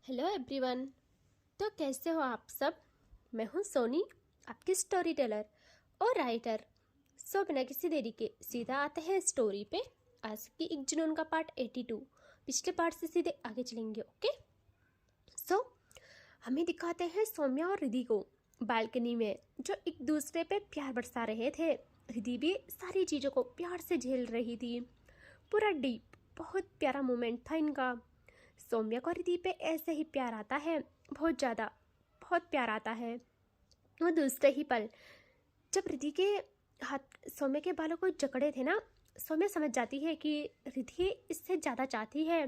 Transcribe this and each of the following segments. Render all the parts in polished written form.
Hello everyone. तो कैसे हो आप सब। मैं हूं सोनी, आपकी स्टोरी टेलर और राइटर। सो बिना किसी देरी के सीधा आते हैं स्टोरी पे। आज की एक जुनून का पार्ट 82। पिछले पार्ट से सीधे आगे चलेंगे। ओके। सो हमें दिखाते हैं सौम्या और रिधि को बालकनी में, जो एक दूसरे पे प्यार बरसा रहे थे। रिधि भी सारी चीज़ों को प्यार से झेल रही थी। पूरा डीप, बहुत प्यारा मोमेंट था इनका। सौम्या को रिधि पे ऐसे ही प्यार आता है, बहुत ज़्यादा, बहुत प्यार आता है। वो दूसरे ही पल जब रिधि के हाथ सौम्या के बालों को जकड़े थे ना, सौम्या समझ जाती है कि रिधि इससे ज़्यादा चाहती है।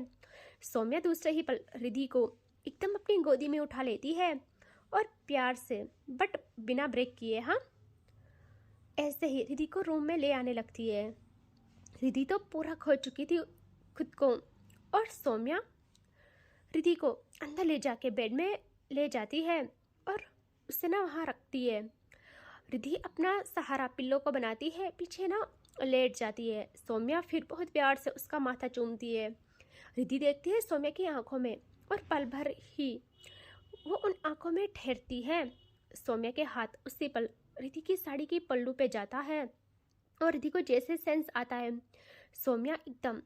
सौम्या दूसरे ही पल रिधि को एकदम अपनी गोदी में उठा लेती है और प्यार से, बट बिना ब्रेक किए, हाँ, ऐसे ही रिधि को रूम में ले आने लगती है। रिधि तो पूरा खो चुकी थी खुद को, और सौम्या रिधि को अंदर ले जाके बेड में ले जाती है और उसे ना वहाँ रखती है। रिधि अपना सहारा पिल्लो को बनाती है, पीछे ना लेट जाती है। सौम्या फिर बहुत प्यार से उसका माथा चूमती है। रिधि देखती है सौम्या की आंखों में और पल भर ही वो उन आंखों में ठहरती है। सौम्या के हाथ उसी पल रिधि की साड़ी की पल्लू पे जाता है और रिधि को जैसे सेंस आता है, सौम्या एकदम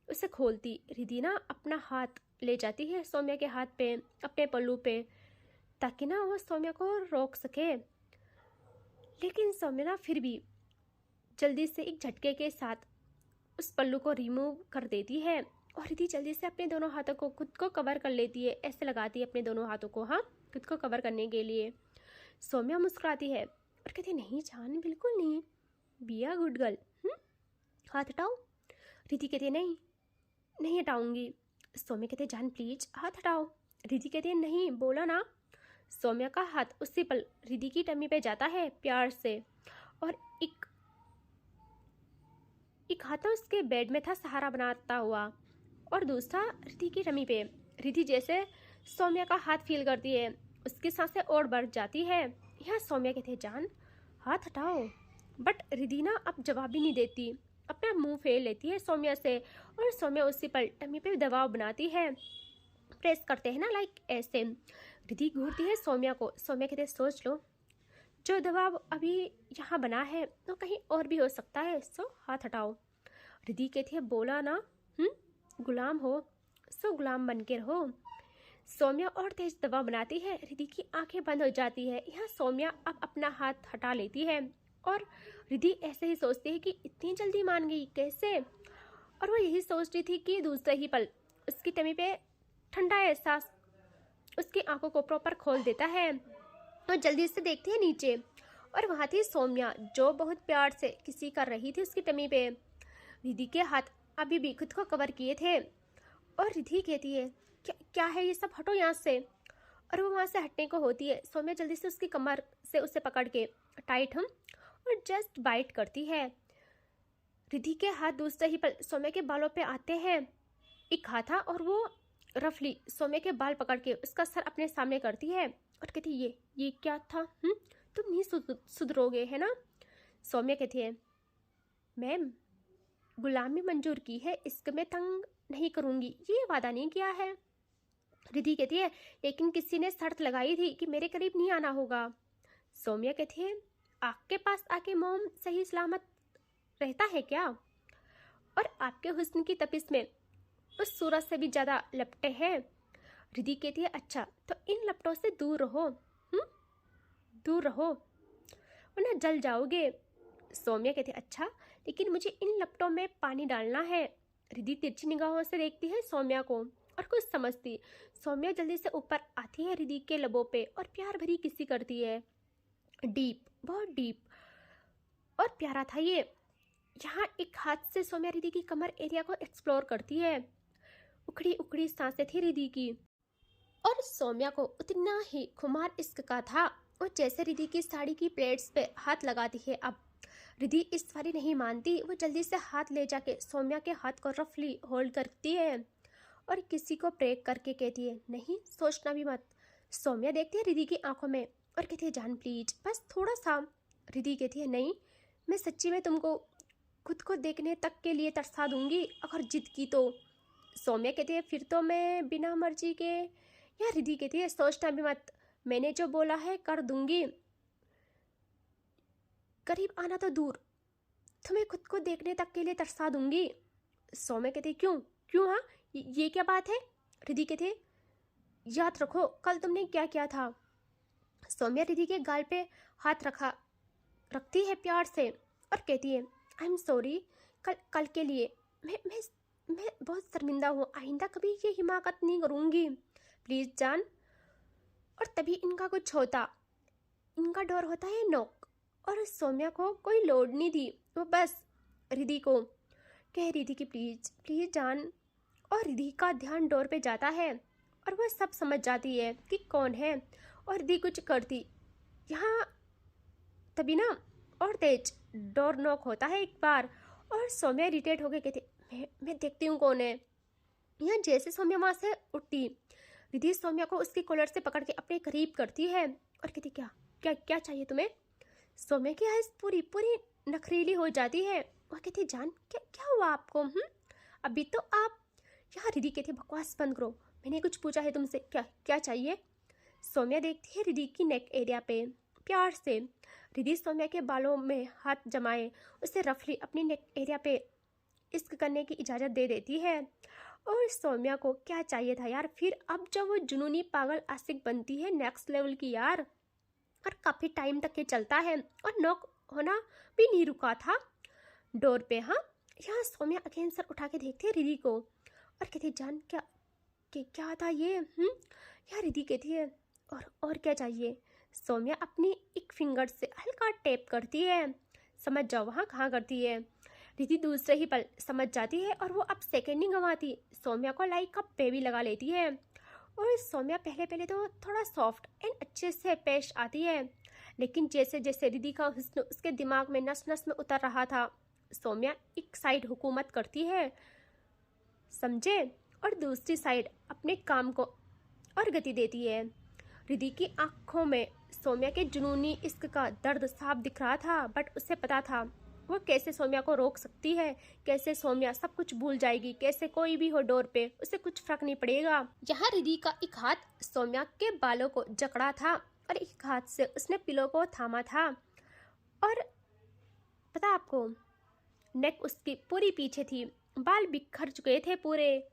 उसे खोलती। रिधि ना अपना हाथ ले जाती है सौम्या के हाथ पे, अपने पल्लू पे, ताकि ना वो सौम्या को रोक सके। लेकिन सौम्या ना फिर भी जल्दी से एक झटके के साथ उस पल्लू को रिमूव कर देती है और रिधि जल्दी से अपने दोनों हाथों को खुद को कवर कर लेती है। ऐसे लगाती है अपने दोनों हाथों को, हाँ, खुद को कवर करने के लिए। सौम्या मुस्कुराती है और कहती है, नहीं जान, बिल्कुल नहीं, बी अ गुड गर्ल। हाथ हटाओ। रिधि कहती है, नहीं नहीं हटाऊंगी। सौम्या कहते, जान प्लीज हाथ हटाओ। रिधि कहती है, नहीं, बोला ना। सौम्या का हाथ उसी पल रिधि की टम्मी पे जाता है प्यार से, और एक हाथ ना उसके बेड में था सहारा बनाता हुआ, और दूसरा रिधि की टम्मी पे। रिधि जैसे सौम्या का हाथ फील करती है, उसकी सांसें और बढ़ जाती है। यहाँ सौम्या कहती है, जान हाथ हटाओ। बट रिधि ना अब जवाब भी नहीं देती, अपना मुंह फेर लेती है सौम्या से, और सौम्या उसी पल टम्मी पे दबाव बनाती है। प्रेस करते हैं ना, लाइक ऐसे। रिधि घूरती है सौम्या को। सौम्या कहते, सोच लो, जो दबाव अभी यहाँ बना है तो कहीं और भी हो सकता है, सो हाथ हटाओ। रिधि कहती है, बोला ना, गुलाम हो, सो गुलाम बन के रहो। सौम्या और तेज दबाव बनाती है, रिधि की आंखें बंद हो जाती है। यहाँ सौम्या अब अपना हाथ हटा लेती है, और रिधि ऐसे ही सोचती है कि इतनी जल्दी मान गई, कैसे। और वो यही सोच रही थी कि दूसरे ही पल उसकी टमी पे ठंडा एहसास उसकी आंखों को प्रॉपर खोल देता है, और जल्दी से देखती है नीचे, और वहाँ थी सौम्या, जो बहुत प्यार से किसी कर रही थी उसकी टमी पे। रिधि के हाथ अभी भी खुद को कवर किए थे, और रिधि कहती है, क्या है ये सब, हटो यहाँ से। और वो वहाँ से हटने को होती है, सौम्या जल्दी से उसकी कमर से उसे पकड़ के टाइट और जस्ट बाइट करती है। रिधि के हाथ दूसरे ही पल सौम्या के बालों पे आते हैं। एक हाथ था और वो रफली सौम्या के बाल पकड़ के उसका सर अपने सामने करती है और कहती है, ये क्या था, तुम नहीं सुधरोगे, है ना। सौम्या कहती है, मैम, गुलामी मंजूर की है, इश्क में तंग नहीं करूंगी, ये वादा नहीं किया है। रिधि कहती है, लेकिन किसी ने शर्त लगाई थी कि मेरे करीब नहीं आना होगा। सौम्या कहती है, आपके पास आके मोम सही सलामत रहता है क्या, और आपके हुस्न की तपिश में उस सूरज से भी ज्यादा लपटे हैं। रिधि कहती है, अच्छा तो इन लपटों से दूर रहो, दूर रहो, वरना जल जाओगे। सौम्या कहती है, अच्छा, लेकिन मुझे इन लपटों में पानी डालना है। रिधि तिरछी निगाहों से देखती है सौम्या को और कुछ समझती। सौम्या जल्दी से ऊपर आती है रिधि के लबों पे और प्यार भरी किसी करती है, डीप, बहुत डीप और प्यारा था ये। यहाँ एक हाथ से सौम्या रिधि की कमर एरिया को एक्सप्लोर करती है। उखड़ी उखड़ी सांसें थी रिधि की, और सौम्या को उतना ही खुमार इश्क का था। और जैसे रिधि की साड़ी की प्लेट्स पे हाथ लगाती है, अब रिधि इस बारी नहीं मानती। वो जल्दी से हाथ ले जाके सौम्या के हाथ को रफली होल्ड करती है और किसी को ब्रेक करके कहती है, नहीं, सोचना भी मत। सौम्या देखती है रिधि की आंखों में और कहती है, जान प्लीज, बस थोड़ा सा। रिधि कहती है, नहीं, मैं सच्ची में तुमको खुद को देखने तक के लिए तरसा दूंगी, अगर जिद की तो। सौम्या कहती है फिर तो मैं बिना मर्जी के। या रिद्धि कहती है सोचना भी मत, मैंने जो बोला है कर दूंगी। करीब आना तो दूर, तुम्हें खुद को देखने तक के लिए तरसा दूंगी। सौम्या कहती है क्यों क्यों, हाँ ये क्या बात है। रिद्धि कहती है याद रखो कल तुमने क्या किया था। सौम्या रिद्धि के गाल पे हाथ रखती है प्यार से और कहती है आई एम सॉरी, कल के लिए मैं बहुत शर्मिंदा हूँ, आइंदा कभी ये हिमाकत नहीं करूँगी, प्लीज़ जान। और तभी इनका कुछ होता, इनका डर होता है नॉक। और सौम्या को कोई लोड नहीं थी, वो बस रिद्धि को कह रही थी कि प्लीज़ प्लीज़ जान। और रिद्धि का ध्यान डोर पे जाता है और वह सब समझ जाती है कि कौन है और रिद्धि कुछ करती। यहाँ तभी ना और तेज डोर नॉक होता है एक बार और सौम्या इरिटेट होकर कहती मैं देखती हूँ कौन है। यहाँ जैसे सौम्या वहाँ से उठती, रिद्धि सौम्या को उसकी कॉलर से पकड़ के अपने करीब करती है और कहती क्या क्या क्या चाहिए तुम्हें। सौम्या की आइज़ पूरी पूरी नखरीली हो जाती है और कहती जान क्या क्या हुआ आपको। अभी तो आप। यहाँ रिद्धि कहती बकवास बंद करो, मैंने कुछ पूछा है तुमसे, क्या क्या चाहिए। सौम्या देखती है रिद्धि की नेक एरिया पे प्यार से। रिद्धि सौम्या के बालों में हाथ जमाए उसे रफली अपनी नेक एरिया पे इश्क करने की इजाज़त दे देती है। और सौम्या को क्या चाहिए था यार, फिर अब जब वो जुनूनी पागल आशिक बनती है नेक्स्ट लेवल की यार। और काफ़ी टाइम तक ये चलता है और नॉक होना भी नहीं रुका था डोर पे। हाँ यहाँ सौम्या अगेन सर उठा के देखती है रिद्धि को और कहती जान क्या क्या था ये। यार रिद्धि कहती है और क्या चाहिए। सौम्या अपनी एक फिंगर से हल्का टैप करती है, समझ जाओ वहाँ कहाँ करती है। रिद्धि दूसरे ही पल समझ जाती है और वो अब सेकेंड नहीं गंवाती, सौम्या को लाइक का बेबी लगा लेती है। और सौम्या पहले तो थोड़ा सॉफ्ट एंड अच्छे से पेश आती है, लेकिन जैसे जैसे रिद्धि का हुस्न उसके दिमाग में नस नस में उतर रहा था, सौम्या एक साइड हुकूमत करती है समझे, और दूसरी साइड अपने काम को और गति देती है। रिद्धि की आंखों में सौम्या के जुनूनी इश्क का दर्द साफ दिख रहा था, बट उसे पता था वो कैसे सौम्या को रोक सकती है, कैसे सौम्या सब कुछ भूल जाएगी, कैसे कोई भी हो डोर पे उसे कुछ फर्क नहीं पड़ेगा। यहाँ रिद्धि का एक हाथ सौम्या के बालों को जकड़ा था और एक हाथ से उसने पिलो को थामा था। और पता आपको नेक उसकी पूरी पीछे थी, बाल बिखर चुके थे पूरे।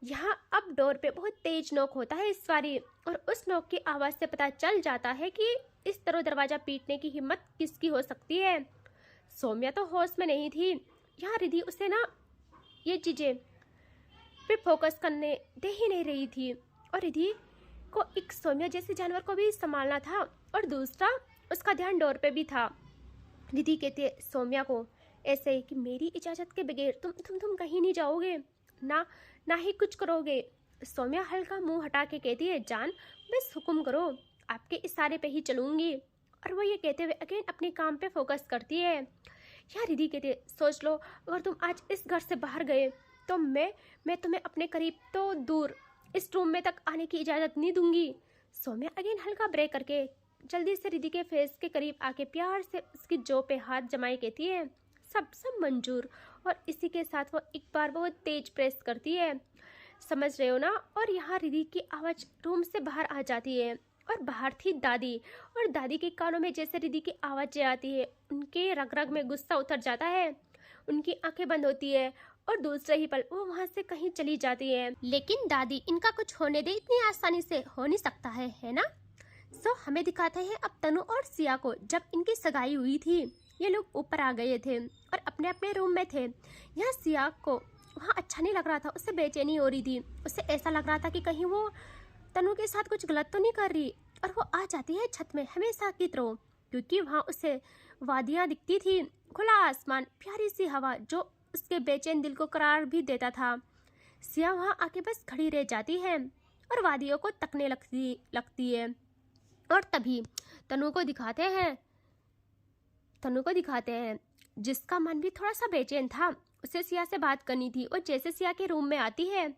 यहाँ अब डोर पे बहुत तेज नॉक होता है इस बारी, और उस नॉक की आवाज़ से पता चल जाता है कि इस तरह दरवाज़ा पीटने की हिम्मत किसकी हो सकती है। सौम्या तो होश में नहीं थी। यहाँ रिद्धि उसे ना ये चीज़ें पे फोकस करने दे ही नहीं रही थी, और रिद्धि को एक सौम्या जैसे जानवर को भी संभालना था और दूसरा उसका ध्यान डोर पे भी था। रिद्धि कहती है सौम्या को ऐसे कि मेरी इजाज़त के बगैर तुम कहीं नहीं जाओगे, ना ही कुछ करोगे। सौम्या हल्का मुंह हटा के कहती है जान बस हुक्म करो, आपके इशारे पे ही चलूंगी। और वो ये कहते हुए अगेन अपने काम पे फोकस करती है। यार रिद्धि कहती है सोच लो अगर तुम आज इस घर से बाहर गए तो मैं तुम्हें अपने करीब तो दूर इस रूम में तक आने की इजाज़त नहीं दूंगी। सौम्या अगेन हल्का ब्रेक करके जल्दी से रिद्धि के फेस के करीब आके प्यार से उसकी जो पे हाथ जमाए कहती है सब मंजूर। और इसी के साथ वो एक बार बहुत तेज प्रेस करती है, समझ रहे हो ना। और यहाँ रिद्धि की आवाज़ रूम से बाहर आ जाती है और बाहर थी दादी, और दादी के कानों में जैसे रिद्धि की आवाज़ें आती है उनके रग रग में गुस्सा उतर जाता है, उनकी आंखें बंद होती है और दूसरे ही पल वो वहाँ से कहीं चली जाती है। लेकिन दादी इनका कुछ होने दे इतनी आसानी से हो नहीं सकता है ना। सो हमें दिखाते हैं अब तनु और सिया को। जब इनकी सगाई हुई थी ये लोग ऊपर आ गए थे और अपने अपने रूम में थे। यहाँ सिया को वहाँ अच्छा नहीं लग रहा था, उससे बेचैनी हो रही थी, उससे ऐसा लग रहा था कि कहीं वो तनु के साथ कुछ गलत तो नहीं कर रही। और वो आ जाती है छत में हमेशा की तरह, क्योंकि वहाँ उसे वादियाँ दिखती थी, खुला आसमान, प्यारी सी हवा जो उसके बेचैन दिल को करार भी देता था। सिया वहाँ आके बस खड़ी रह जाती है और वादियों को तकने लगती है। और तभी तनु को दिखाते हैं जिसका मन भी थोड़ा सा बेचैन था। उसे सिया से बात करनी थी और जैसे सिया के रूम में आती है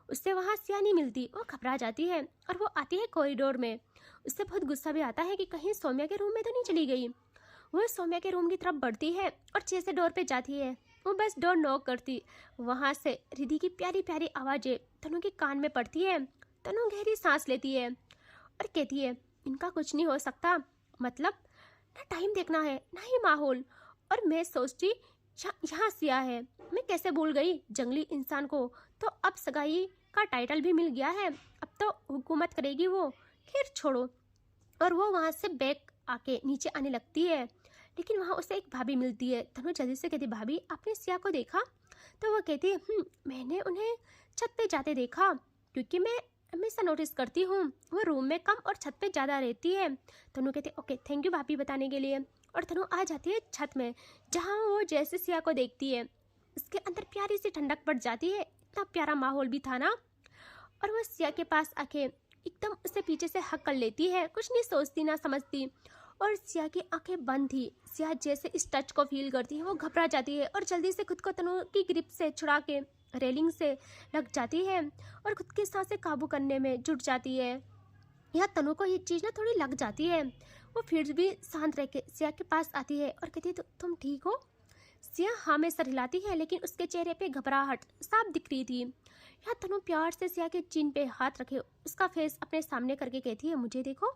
उससे वहाँ सिया नहीं मिलती, वो घबरा जाती है और वो आती है कॉरिडोर में। उससे बहुत गुस्सा भी आता है कि कहीं सौम्या के रूम में तो नहीं चली गई। वो सौम्या के रूम की तरफ बढ़ती है और जैसे डोर पे जाती है वो बस डोर नॉक करती। वहाँ से रिद्धि की प्यारी प्यारी आवाज़ें तनु के कान में पड़ती है। तनु गहरी सांस लेती है और कहती है, इनका कुछ नहीं हो सकता, मतलब ना टाइम देखना है ना ही माहौल। और मैं सोचती यहाँ सिया है, मैं कैसे भूल गई जंगली इंसान को। तो अब सगाई का टाइटल भी मिल गया है, अब तो हुकूमत करेगी वो। खैर छोड़ो। और वो वहाँ से बैग आके नीचे आने लगती है, लेकिन वहाँ उसे एक भाभी मिलती है। तनु जल्दी से कहती, भाभी आपने सिया को देखा? तो वो कहती है, मैंने उन्हें छत पे जाते देखा, क्योंकि मैं हमेशा नोटिस करती हूँ वो रूम में कम और छत पे ज़्यादा रहती है। तनु कहती, ओके थैंक यू भाभी बताने के लिए। और तनु आ जाती है छत में, जहाँ वो जैसे सिया को देखती है उसके अंदर प्यारी सी ठंडक पड़ जाती है। इतना प्यारा माहौल भी था ना। और वो सिया के पास आके एकदम उसे पीछे से हक कर लेती है, कुछ नहीं सोचती ना समझती। और सिया की आंखें बंद थी। सिया जैसे इस टच को फील करती है वो घबरा जाती है और जल्दी से खुद को तनु की ग्रिप से छुड़ा के रेलिंग से लग जाती है और खुद की सांसें काबू करने में जुट जाती है। यह तनु को ये चीज़ ना थोड़ी लग जाती है। वो फिर भी शांत रह के सिया के पास आती है और कहती है, तुम ठीक हो? सिया हाँ में सर हिलाती है, लेकिन उसके चेहरे पे घबराहट साफ दिख रही थी। यह तनु प्यार से सिया के चिन पे हाथ रखे उसका फेस अपने सामने करके कहती है, मुझे देखो।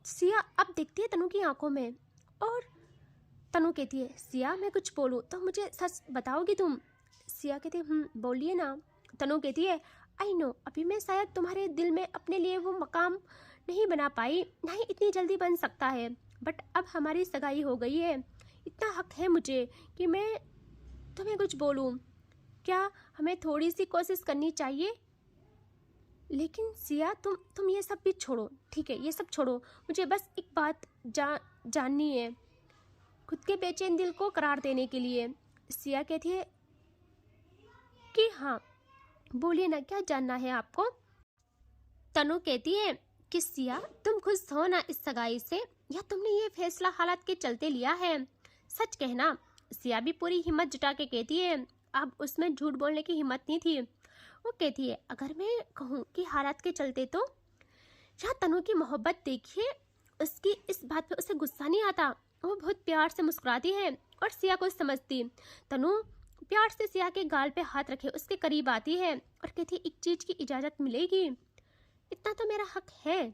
सिया अब देखती है तनु की आंखों में और तनु कहती है, सिया मैं कुछ बोलूँ तो मुझे सच बताओगी तुम? सिया कहती है, बोलिए ना। तनु कहती है, आई नो अभी मैं शायद तुम्हारे दिल में अपने लिए वो मकाम नहीं बना पाई, ना ही इतनी जल्दी बन सकता है, बट अब हमारी सगाई हो गई है। इतना हक है मुझे कि मैं तुम्हें कुछ बोलूँ। क्या हमें थोड़ी सी कोशिश करनी चाहिए? लेकिन सिया तुम ये सब भी छोड़ो, ठीक है? ये सब छोड़ो, मुझे बस एक बात जाननी है, खुद के बेचैन दिल को करार देने के लिए। सिया कहती है कि हाँ बोलिए ना, क्या जानना है आपको? तनु कहती है कि सिया तुम खुश हो ना इस सगाई से, या तुमने ये फैसला हालात के चलते लिया है? सच कहना। सिया भी पूरी हिम्मत जुटा के कहती है, अब उसमें झूठ बोलने की हिम्मत नहीं थी। वो कहती है, अगर मैं कहूँ कि हालात के चलते, तो यहाँ तनु की मोहब्बत देखिए, उसकी इस बात पे उसे गुस्सा नहीं आता। वो बहुत प्यार से मुस्कुराती है और सिया को समझती। तनु प्यार से सिया के गाल पे हाथ रखे उसके करीब आती है और कहती है, एक चीज की इजाजत मिलेगी, इतना तो मेरा हक है।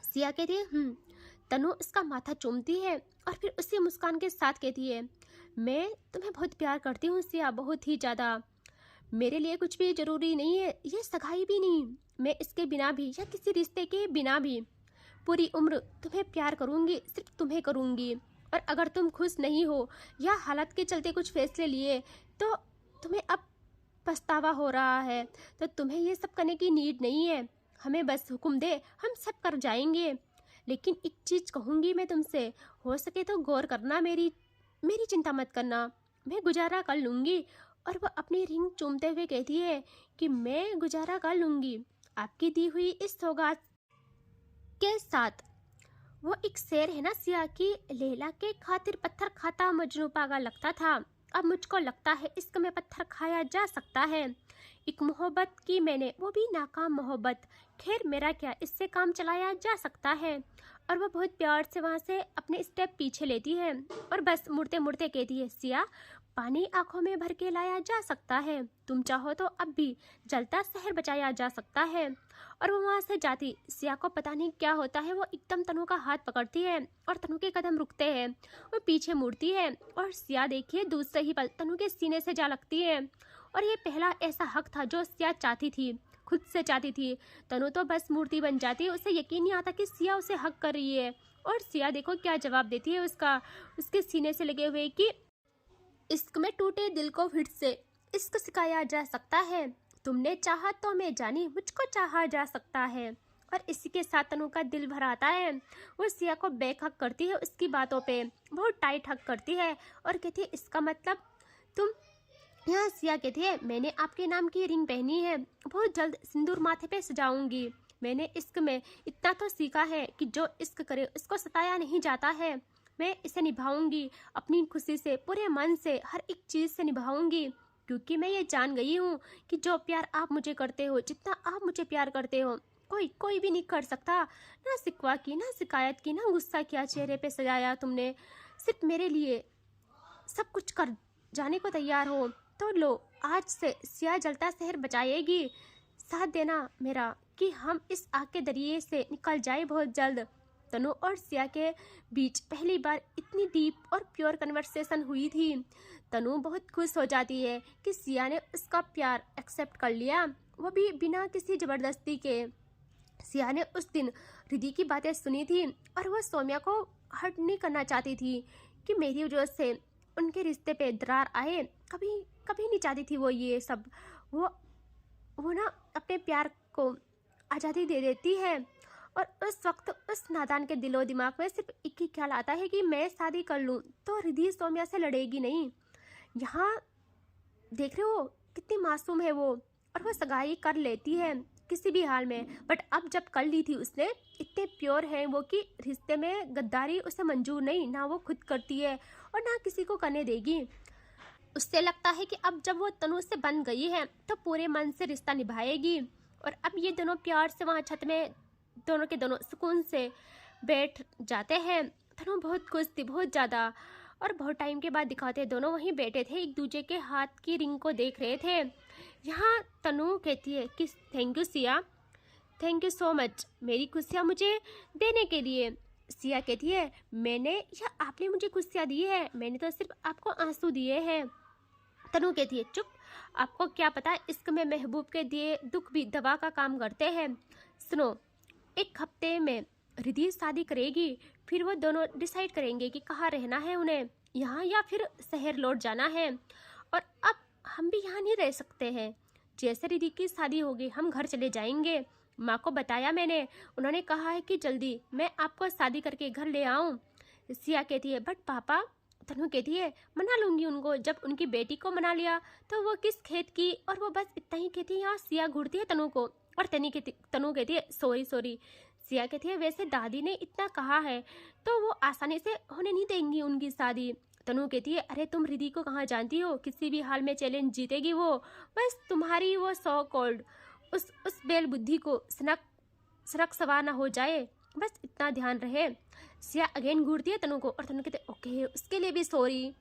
सिया कहती है तनु उसका माथा चूमती है और फिर उसी मुस्कान के साथ कहती है, मैं तुम्हें बहुत प्यार करती हूँ सिया, बहुत ही ज़्यादा। मेरे लिए कुछ भी ज़रूरी नहीं है, ये सगाई भी नहीं, मैं इसके बिना भी या किसी रिश्ते के बिना भी पूरी उम्र तुम्हें प्यार करूँगी, सिर्फ तुम्हें करूँगी। और अगर तुम खुश नहीं हो या हालत के चलते कुछ फैसले लिए तो तुम्हें अब पछतावा हो रहा है, तो तुम्हें ये सब करने की नीड नहीं है। हमें बस हुक्म दे, हम सब कर जाएंगे। लेकिन एक चीज़ कहूँगी मैं तुमसे, हो सके तो गौर करना, मेरी चिंता मत करना, मैं गुजारा कर लूँगी। और वह अपनी रिंग चूमते हुए कहती है कि मैं गुजारा कर लूँगी आपकी दी हुई इस सौगात के साथ। वो एक शेर है ना सिया की, लैला के खातिर पत्थर खाता मजनू पागल लगता था, अब मुझको लगता है इश्क में पत्थर खाया जा सकता है। एक मोहब्बत की मैंने, वो भी नाकाम मोहब्बत, खैर मेरा क्या, इससे काम चलाया जा सकता है। और वह बहुत प्यार से वहाँ से अपने स्टेप पीछे लेती है और बस मुड़ते मुड़ते कहती है, सिया पानी आंखों में भर के लाया जा सकता है, तुम चाहो तो अब भी जलता शहर बचाया जा सकता है। और वो वहाँ से जाती, सिया को पता नहीं क्या होता है, वो एकदम तनु का हाथ पकड़ती है और तनु के कदम रुकते हैं, वो पीछे मुड़ती है और सिया देखिए दूसरे ही पल तनु के सीने से जा लगती है। और ये पहला ऐसा हक था जो सिया चाहती थी, खुद से चाहती थी। तनु तो बस मूर्ति बन जाती है, उसे यकीन नहीं आता कि सिया उसे हक कर रही है। और सिया देखो क्या जवाब देती है उसके सीने से लगे हुए कि इश्क में टूटे दिल को फिर से इश्क सिखाया जा सकता है, तुमने चाहा तो मैं जानी, मुझको चाहा जा सकता है। और इसी के साथ तनु का दिल भर आता है। वो सिया को बैक हक करती है, उसकी बातों पे बहुत टाइट हक करती है और कहती है, इसका मतलब तुम? यहाँ सिया कहती है, मैंने आपके नाम की रिंग पहनी है, बहुत जल्द सिंदूर माथे पे सजाऊंगी। मैंने इश्क में इतना तो सीखा है कि जो इश्क करे उसको सताया नहीं जाता है। मैं इसे निभाऊंगी अपनी खुशी से, पूरे मन से, हर एक चीज़ से निभाऊंगी, क्योंकि मैं ये जान गई हूँ कि जो प्यार आप मुझे करते हो, जितना आप मुझे प्यार करते हो, कोई भी नहीं कर सकता। ना शिकवा की, ना शिकायत की, ना गुस्सा किया चेहरे पे सजाया तुमने, सिर्फ मेरे लिए सब कुछ कर जाने को तैयार हो तो लो, आज से सिया जलता शहर बचाएगी। साथ देना मेरा कि हम इस आग के दरिये से निकल जाए बहुत जल्द। तनु और सिया के बीच पहली बार इतनी डीप और प्योर कन्वर्सेशन हुई थी। तनु बहुत खुश हो जाती है कि सिया ने उसका प्यार एक्सेप्ट कर लिया, वो भी बिना किसी ज़बरदस्ती के। सिया ने उस दिन रिधि की बातें सुनी थी और वह सौम्या को हर्ट नहीं करना चाहती थी कि मेरी वजह से उनके रिश्ते पे दरार आए। कभी कभी नहीं चाहती थी वो ये सब। वो ना अपने प्यार को आज़ादी दे देती है। और उस वक्त उस नादान के दिलो दिमाग में सिर्फ एक ही ख्याल आता है कि मैं शादी कर लूँ तो रिधि सौम्या से लड़ेगी नहीं। यहाँ देख रहे हो कितनी मासूम है वो, और वो सगाई कर लेती है किसी भी हाल में। बट अब जब कर ली थी उसने, इतने प्योर है वो कि रिश्ते में गद्दारी उसे मंजूर नहीं, ना वो खुद करती है और ना किसी को करने देगी। उससे लगता है कि अब जब वो तनु से बन गई है तो पूरे मन से रिश्ता निभाएगी। और अब ये दोनों प्यार से वहाँ छत में दोनों के दोनों सुकून से बैठ जाते हैं। तनु बहुत खुश थी, बहुत ज़्यादा। और बहुत टाइम के बाद दिखाते दोनों वहीं बैठे थे, एक दूसरे के हाथ की रिंग को देख रहे थे। यहाँ तनु कहती है कि thank you Siya, thank you so much मेरी खुशियाँ मुझे देने के लिए। सिया कहती है मैंने या आपने मुझे खुशियाँ दी है, मैंने तो सिर्फ आपको आंसू दिए हैं। तनु कहती है चुप, आपको क्या पता इश्क में महबूब के दिए दुख भी दवा का काम करते हैं। सुनो, एक हफ्ते में रिधि शादी करेगी, फिर वो दोनों डिसाइड करेंगे कि कहाँ रहना है उन्हें, यहाँ या फिर शहर लौट जाना है। और अब हम भी यहाँ नहीं रह सकते हैं। जैसे रिधि की शादी होगी हम घर चले जाएंगे। माँ को बताया मैंने, उन्होंने कहा है कि जल्दी मैं आपको शादी करके घर ले आऊँ। सिया कहती है बट पापा। तनु कहती है मना लूंगी उनको, जब उनकी बेटी को मना लिया तो वो किस खेत की। और वो बस इतना ही कहती है। यहाँ सिया घूरती है तनु को और तनु कहती है सॉरी। सिया कहती है वैसे दादी ने इतना कहा है तो वो आसानी से होने नहीं देंगी उनकी शादी। तनु कहती है अरे तुम रिधि को कहाँ जानती हो, किसी भी हाल में चैलेंज जीतेगी वो। बस तुम्हारी वो सो कॉल्ड उस बेल बुद्धि को सनक सवार ना हो जाए, बस इतना ध्यान रहे। सिया अगेन घूरती है तनु को और तनु कहते हैं ओके, उसके लिए भी सॉरी।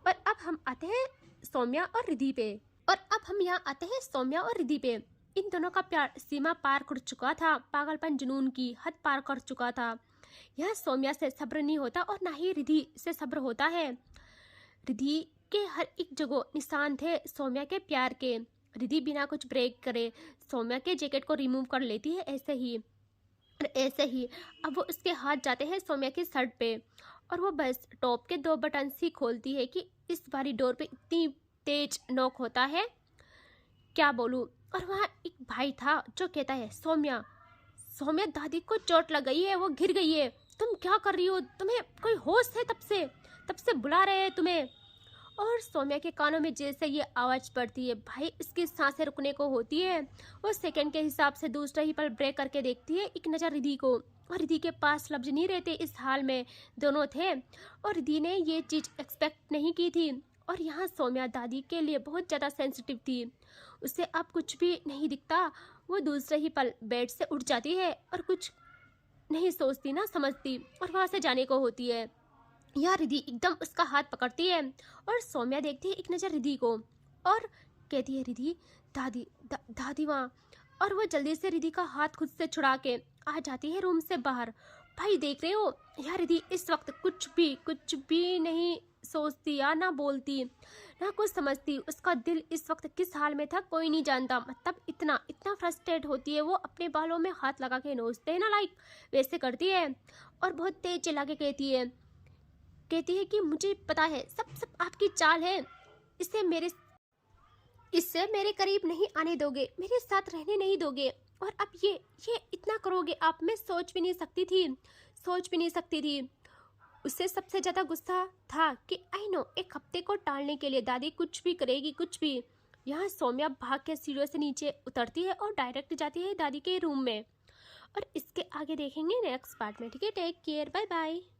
और अब हम आते हैं सौम्या और रिधि पे। इन दोनों का प्यार सीमा पार कर चुका था, पागलपन जुनून की हद पार कर चुका था। यह सौम्या से सब्र नहीं होता और ना ही रिधि से सब्र होता है। रिधि के हर एक जगह निशान थे सौम्या के प्यार के। रिधि बिना कुछ ब्रेक करे सौम्या के जैकेट को रिमूव कर लेती है ऐसे ही। अब वो उसके हाथ जाते हैं सौम्या की शर्ट पे और वो बस टॉप के 2 बटन ही खोलती है कि इस बारी डोर पे इतनी तेज नॉक होता है क्या बोलूँ। और वहाँ एक भाई था जो कहता है सौम्या दादी को चोट लग गई है, वो गिर गई है, तुम क्या कर रही हो, तुम्हें कोई होश है? तब से बुला रहे हैं तुम्हें। और सौम्या के कानों में जैसे ये आवाज़ पड़ती है भाई इसकी सांसें रुकने को होती है। वो सेकंड के हिसाब से दूसरा ही पल ब्रेक करके देखती है एक नज़र रिधि को। और रिधि के पास लफ्ज नहीं रहते, इस हाल में दोनों थे और रिधि ने ये चीज़ एक्सपेक्ट नहीं की थी। और यहाँ सौम्या दादी के लिए बहुत ज़्यादा सेंसिटिव थी, उसे अब कुछ भी नहीं दिखता। वो दूसरे ही पल बेड से उठ जाती है और कुछ नहीं सोचती ना समझती और वहाँ से जाने को होती है। यहाँ रिधि एकदम उसका हाथ पकड़ती है और सौम्या देखती है एक नज़र रिधि को और कहती है रिधि दादी वहाँ। और वो जल्दी से रिधि का हाथ खुद से छुड़ा के आ जाती है रूम से बाहर। भाई देख रहे हो यार रिधि इस वक्त कुछ भी नहीं सोचती या ना बोलती ना कुछ समझती। उसका दिल इस वक्त किस हाल में था कोई नहीं जानता। मतलब इतना फ्रस्ट्रेट होती है वो, अपने बालों में हाथ लगा के नोचते हैं ना लाइक वैसे करती है। और बहुत तेज चिल्ला के कहती है कि मुझे पता है सब आपकी चाल है, इससे मेरे करीब नहीं आने दोगे, मेरे साथ रहने नहीं दोगे। और अब ये इतना करोगे आप, मैं सोच भी नहीं सकती थी। उससे सबसे ज़्यादा गुस्सा था कि आई नो एक हफ्ते को टालने के लिए दादी कुछ भी करेगी, कुछ भी। यहाँ सौम्या भाग के सीढ़ियों से नीचे उतरती है और डायरेक्ट जाती है दादी के रूम में। और इसके आगे देखेंगे नेक्स्ट पार्ट में। ठीक है, टेक केयर, बाय बाय।